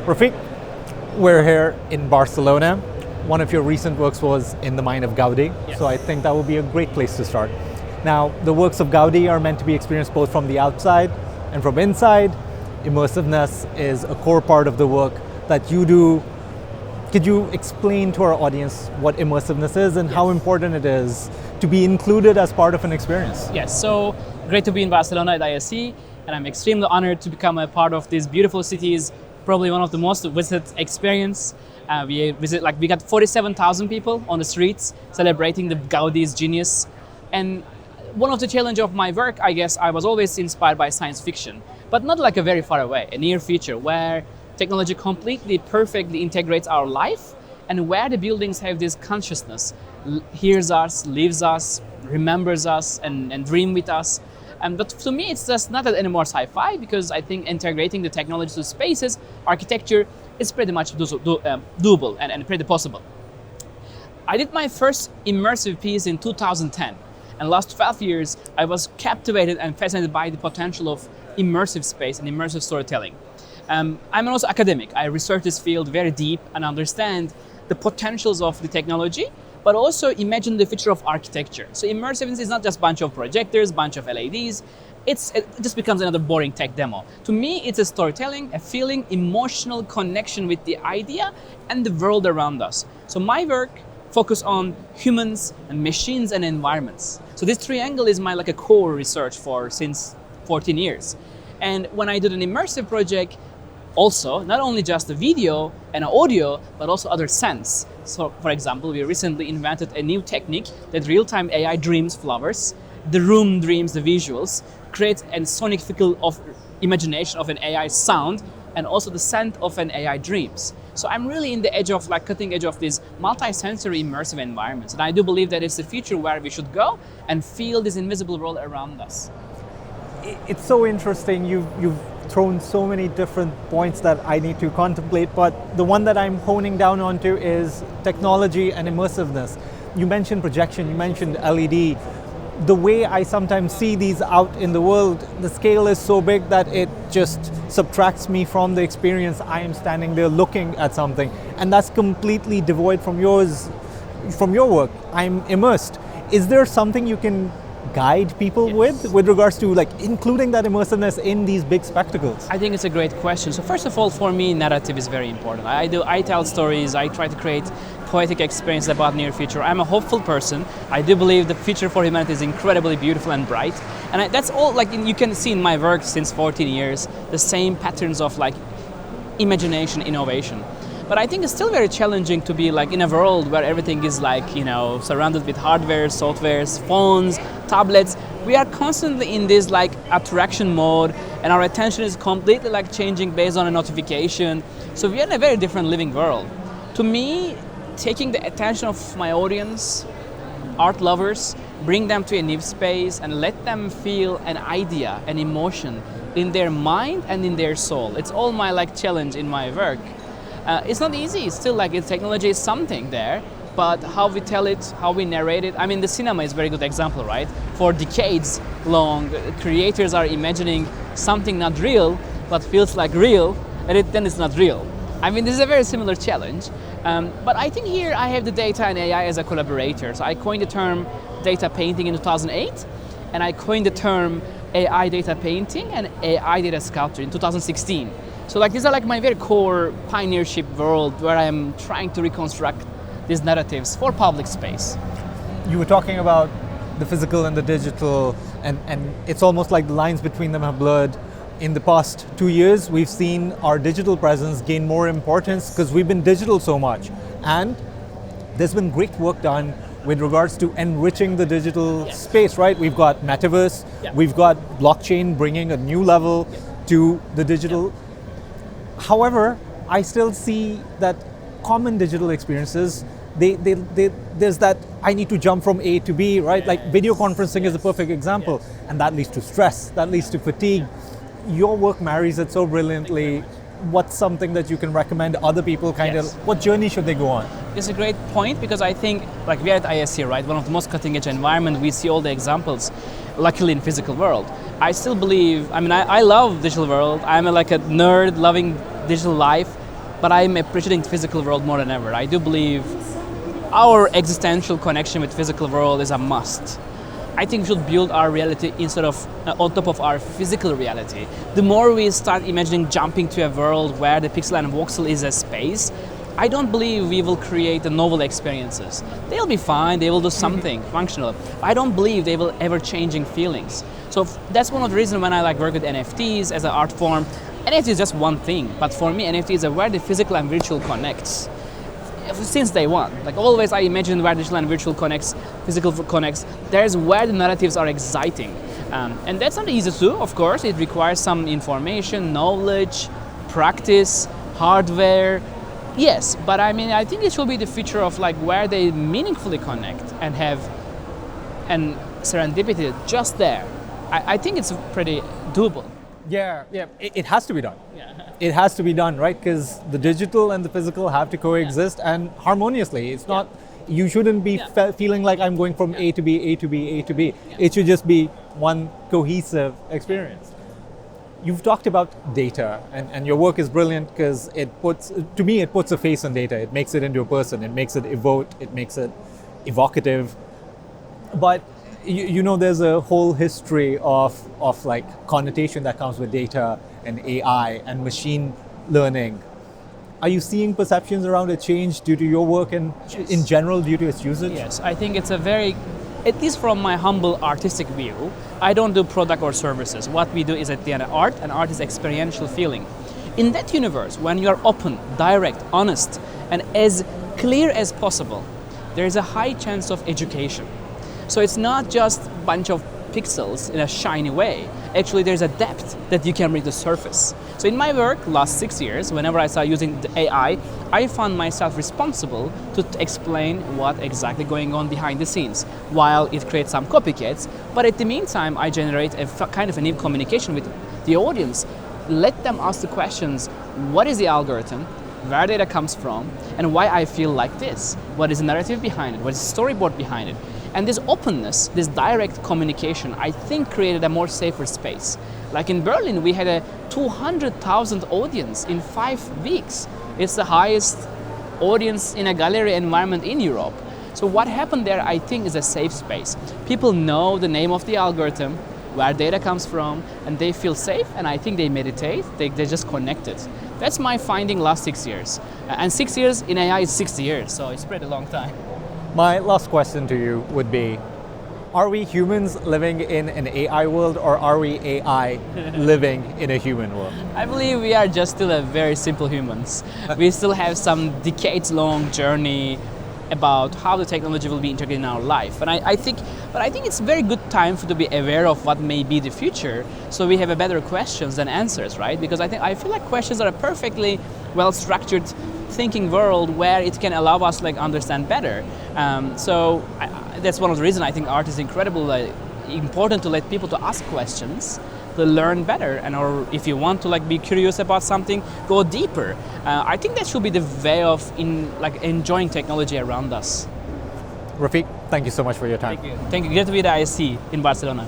Refik, we're here in Barcelona. One of your recent works was In the Mind of Gaudi, Yes. so I think that would be a great place to start. Now, the works of Gaudi are meant to be experienced both from the outside and from inside. Immersiveness is a core part of the work that you do. Could you explain to our audience what immersiveness is and how important it is to be included as part of an experience? Yes, so great to be in Barcelona at ISE, and I'm extremely honored to become a part of these beautiful cities, probably one of the most visited experience. We got 47,000 people on the streets celebrating the Gaudi's genius. And one of the challenge of my work, I guess, I was always inspired by science fiction, but not like a very far away, a near future where technology completely, perfectly integrates our life and where the buildings have this consciousness, hears us, lives us, remembers us, and dream with us. But to me, it's just not anymore sci-fi, because I think integrating the technology to spaces, architecture, is pretty much doable and pretty possible. I did my first immersive piece in 2010, and last 12 years, I was captivated and fascinated by the potential of immersive space and immersive storytelling. I'm also academic. I research this field very deep and understand the potentials of the technology, but also imagine the future of architecture. So immersiveness is not just a bunch of projectors, bunch of LEDs. It just becomes another boring tech demo. To me, it's a storytelling, a feeling, emotional connection with the idea and the world around us. So my work focus on humans and machines and environments. So this triangle is my a core research for since 14 years. And when I did an immersive project, also, not only just the video and audio, but also other sense. So, for example, we recently invented a new technique that real-time AI dreams flowers, the room dreams the visuals, creates a sonic fickle of imagination of an AI sound, and also the scent of an AI dreams. So I'm really in the edge of cutting edge of these multi-sensory immersive environments. And I do believe that it's the future where we should go and feel this invisible world around us. It's so interesting. You've thrown so many different points that I need to contemplate, but the one that I'm honing down onto is technology and immersiveness. You mentioned projection, you mentioned LED. The way I sometimes see these out in the world, the scale is so big that it just subtracts me from the experience. I am standing there looking at something, and that's completely devoid from your work. I'm immersed. Is there something you can guide people with regards to including that immersiveness in these big spectacles? I think it's a great question. So first of all, for me, narrative is very important. I tell stories, I try to create poetic experience about near future. I'm a hopeful person. I do believe the future for humanity is incredibly beautiful and bright. And that's all you can see in my work since 14 years, the same patterns of imagination, innovation. But I think it's still very challenging to be in a world where everything is surrounded with hardware, softwares, phones, tablets. We are constantly in this attraction mode, and our attention is completely changing based on a notification. So we are in a very different living world. To me, taking the attention of my audience, art lovers, bring them to a new space and let them feel an idea, an emotion in their mind and in their soul. It's all my challenge in my work. It's not easy. It's still technology is something there, but how we tell it, how we narrate it. I mean, the cinema is a very good example, right? For decades long, creators are imagining something not real, but feels like real, and then it's not real. I mean, this is a very similar challenge. But I think here I have the data and AI as a collaborator. So I coined the term data painting in 2008, and I coined the term AI data painting and AI data sculpture in 2016. So these are my very core pioneership world where I am trying to reconstruct these narratives for public space. You were talking about the physical and the digital, and it's almost like the lines between them have blurred. In the past 2 years, we've seen our digital presence gain more importance because we've been digital so much. And there's been great work done with regards to enriching the digital space, right? We've got metaverse, we've got blockchain bringing a new level to the digital. However, I still see that common digital experiences, there's that I need to jump from A to B, right? Video conferencing is a perfect example, and that leads to stress, that leads to fatigue. Your work marries it so brilliantly. What's something that you can recommend other people what journey should they go on? It's a great point, because I think we are at ISE, right? One of the most cutting edge environment. We see all the examples, luckily in physical world. I still believe, I love digital world. I'm a nerd loving digital life. but I'm appreciating the physical world more than ever. I do believe our existential connection with physical world is a must. I think we should build our reality instead of on top of our physical reality. The more we start imagining jumping to a world where the pixel and voxel is a space, I don't believe we will create the novel experiences. They'll be fine, they will do something functional. I don't believe they will ever changing feelings. So that's one of the reasons when I like work with NFTs as an art form. NFT is just one thing, but for me NFT is where the physical and virtual connects. Since day one, like always I imagine where digital and virtual connects, physical connects, there's where the narratives are exciting. And that's not easy to do, of course. It requires some information, knowledge, practice, hardware. Yes, but I mean, I think it should be the future of like where they meaningfully connect and have an serendipity just there. I think it's pretty doable. Yeah, it has to be done. Yeah. It has to be done, right? Because the digital and the physical have to coexist and harmoniously. It's not, you shouldn't be feeling like I'm going from A to B, A to B, A to B. Yeah. It should just be one cohesive experience. You've talked about data, and your work is brilliant because to me, it puts a face on data. It makes it into a person. It makes it evoke. It makes it evocative. But you know, there's a whole history of like connotation that comes with data and AI and machine learning. Are you seeing perceptions around it change due to your work and in general due to its usage? Yes, I think it's a very, at least from my humble artistic view, I don't do product or services. What we do is at the end art, and art is experiential feeling. In that universe, when you are open, direct, honest, and as clear as possible, there is a high chance of education. So it's not just a bunch of pixels in a shiny way. Actually, there's a depth that you can reach the surface. So in my work, last 6 years, whenever I started using the AI, I found myself responsible to explain what exactly going on behind the scenes, while it creates some copycats. But at the meantime, I generate a kind of a new communication with the audience. Let them ask the questions, what is the algorithm? Where data comes from? And why I feel like this? What is the narrative behind it? What is the storyboard behind it? And this openness, this direct communication, I think created a more safer space. Like in Berlin, we had a 200,000 audience in 5 weeks. It's the highest audience in a gallery environment in Europe. So what happened there, I think, is a safe space. People know the name of the algorithm, where data comes from, and they feel safe, and I think they meditate, they just connected. That's my finding last 6 years. And 6 years in AI is 60 years, so it's a pretty long time. My last question to you would be, are we humans living in an AI world, or are we AI living in a human world? I believe we are just still a very simple humans. We still have some decades-long journey about how the technology will be integrated in our life. And I think it's a very good time to be aware of what may be the future, so we have a better questions than answers, right? Because I feel like questions are a perfectly well-structured thinking world where it can allow us to understand better. That's one of the reasons I think art is incredibly important, to let people to ask questions, to learn better, and or if you want to be curious about something, go deeper. I think that should be the way of enjoying technology around us. Refik, thank you so much for your time. Thank you. Thank you. Great to be at the ISC in Barcelona.